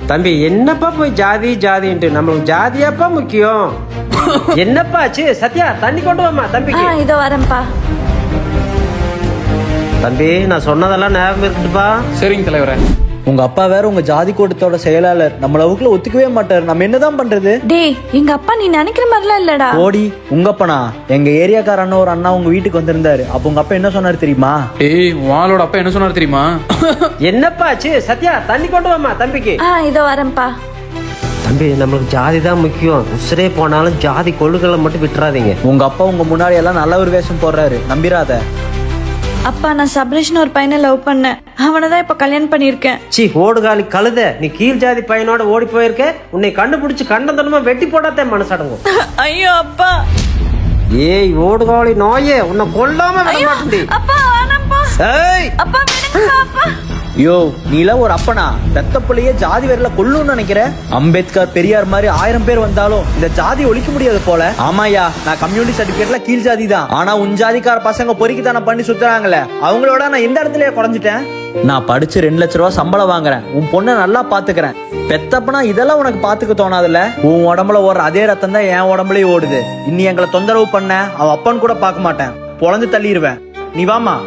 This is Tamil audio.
தம்பி என்னப்பா போய் ஜாதி ஜாதின்ட்டு நம்மளுக்கு ஜாதியாப்பா முக்கியம். என்னப்பா ஆச்சு? சத்யா தண்ணி கொண்டு வாமா தம்பிக்கு. இதோ வரேன்ப்பா. தம்பி நான் சொன்னதெல்லாம் ஞாபகம் இருக்குப்பா. சரிங்க தலைவரே. உங்க அப்பா வேற உங்க ஜாதி கூட்டத்தோட செயலாளர், நம்மள வகுப்புல ஒத்துக்கவே மாட்டாரு. நம்ம என்னதான் பண்றது? டேய் எங்க அப்பா நீ நினைக்கிற மாதிரிலாம் இல்லடா. ஓடி உங்க அப்பனா? எங்க ஏரியாக்கார அண்ணா ஒரு அண்ணா உங்க வீட்டுக்கு வந்திருந்தாரு. அப்ப உங்க அப்பா என்ன சொன்னாரு தெரியுமா? ஏய் வாளோட அப்பா என்ன சொன்னாரு தெரியுமா? என்னப்பா ஆச்சு? சத்யா தண்ணி கொண்டு வாமா தம்பிக்கு. இதோ வரேன்ப்பா. தம்பி நம்மளுக்கு ஜாதி தான் முக்கியம். உசுரே போனாலும் ஜாதி கொள்ளுகளை மட்டும் விட்டுறாதீங்க. உங்க அப்பா உங்க முன்னாடி எல்லாம் நல்ல ஒரு வேஷம் போடுறாரு, நம்பிராத. அப்பா நான் சப்ரேஷன் ஒரு பையனை லவ் பண்ணேன். அவனதான் இப்ப கல்யாணம் பண்ணிருக்கேன். சி ஓடுகாலி கழுத, நீ கீழ் ஜாதி பையனோட ஓடி போயிருக்க. உன்னை கண்டுபிடிச்சு கண்டதனமா வெட்டி போடாதே மனசடங்கும். ஐயோ அப்பா. ஏய் ஓடுகாலி நாயே, உன்னை கொல்லாம விட மாட்டேன். அப்பா வேணாம்ப்பா. ஏய் அப்பா விடுங்கப்பா அப்பா. யோ நீலாம் ஒரு அப்பனா? பெத்த பிள்ளையே ஜாதி வேறல கொல்லுன்னு நினைக்கிற? அம்பேத்கர் பெரியார் மாதிரி 1000 பேர் வந்தாலும் இந்த ஜாதி ஒழிக்க முடியாது போல. ஆமாயா, நான் கம்யூனிட்டி சர்டிபிகேட்ல கீழ் ஜாதி தான். ஆனா உன் ஜாதிக்கார பசங்க பொறுக்கித்தானே பண்ணி சுத்துறாங்களே, அவங்களோட நான் எந்த இடத்துலயே குறைஞ்சிட்டேன். நான் படிச்சு 2 லட்ச ரூபா சம்பளம் வாங்குறேன். உன் பொண்ணை நல்லா பாத்துக்கிறேன். பெத்தப்பனா இதெல்லாம் உனக்கு பாத்துக்க தோணாதுல்ல? உன் உடம்புல ஓடுற அதே ரத்தம் தான் என் உடம்புலயே ஓடுது. இன்னி எங்களை தொந்தரவு பண்ண அவ அப்பன்னு கூட பார்க்க மாட்டேன், பொழந்து தள்ளிடுவேன். நீ வாமா.